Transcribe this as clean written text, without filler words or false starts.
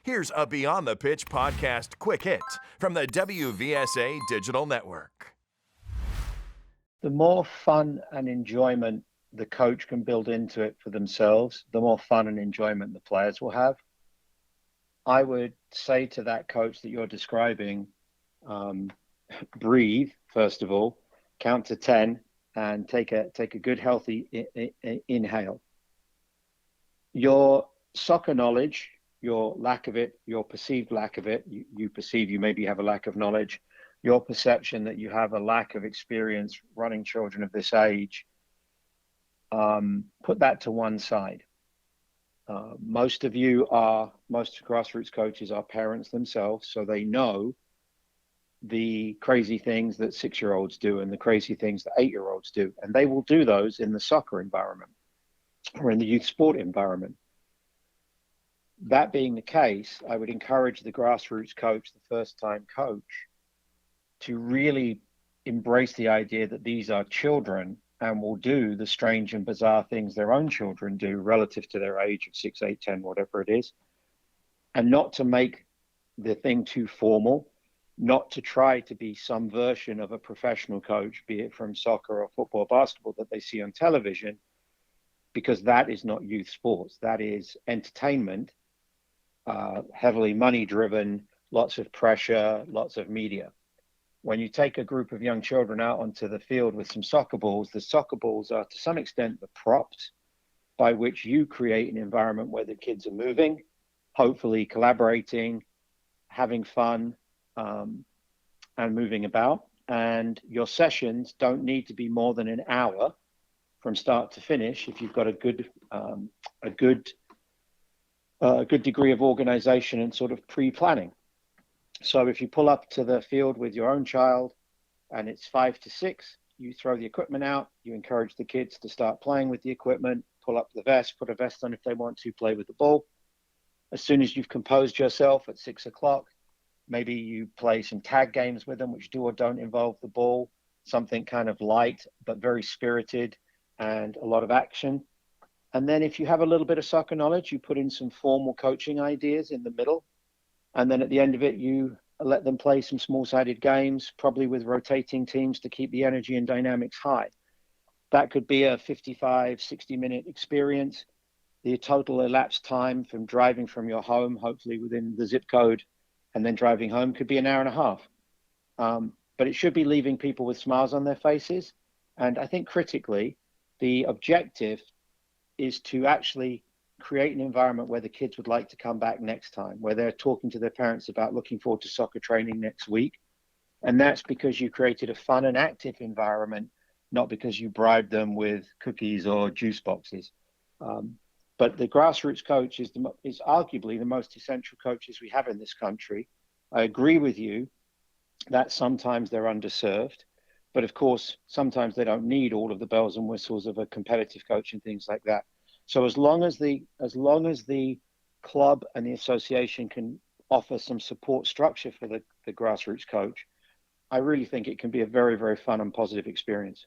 Here's a Beyond the Pitch podcast quick hit from the WVSA Digital Network. The more fun and enjoyment the coach can build into it for themselves, the more fun and enjoyment the players will have. I would say to that coach that you're describing, breathe, first of all, count to 10 and take a good, healthy inhale. Your soccer knowledge, your lack of it, your perceived lack of it, you perceive you maybe have a lack of knowledge, your perception that you have a lack of experience running children of this age, put that to one side. Most grassroots coaches are parents themselves, so they know the crazy things that 6-year-olds do and the crazy things that 8-year-olds do. And they will do those in the soccer environment or in the youth sport environment. That being the case, I would encourage the grassroots coach, the first-time coach, to really embrace the idea that these are children and will do the strange and bizarre things their own children do relative to their age of 6, 8, 10, whatever it is, and not to make the thing too formal, not to try to be some version of a professional coach, be it from soccer or football or basketball that they see on television, because that is not youth sports. That is entertainment, heavily money-driven, lots of pressure, lots of media. When you take a group of young children out onto the field with some soccer balls, the soccer balls are to some extent the props by which you create an environment where the kids are moving, hopefully collaborating, having fun, and moving about. And your sessions don't need to be more than an hour from start to finish if you've got a good degree of organization and sort of pre-planning. So if you pull up to the field with your own child and it's 5 to 6, you throw the equipment out, you encourage the kids to start playing with the equipment, pull up the vest, put a vest on if they want to, play with the ball. As soon as you've composed yourself at 6 o'clock, maybe you play some tag games with them, which do or don't involve the ball, something kind of light, but very spirited and a lot of action. And then if you have a little bit of soccer knowledge, you put in some formal coaching ideas in the middle. And then at the end of it, you let them play some small-sided games, probably with rotating teams to keep the energy and dynamics high. That could be a 55, 60-minute experience. The total elapsed time from driving from your home, hopefully within the zip code, and then driving home could be an hour and a half. But it should be leaving people with smiles on their faces. And I think critically, the objective is to actually create an environment where the kids would like to come back next time, where they're talking to their parents about looking forward to soccer training next week. And that's because you created a fun and active environment, not because you bribed them with cookies or juice boxes. But the grassroots coach is arguably the most essential coaches we have in this country. I agree with you that sometimes they're underserved, but of course, sometimes they don't need all of the bells and whistles of a competitive coach and things like that. So as long as the club and the association can offer some support structure for the grassroots coach, I really think it can be a very, very fun and positive experience.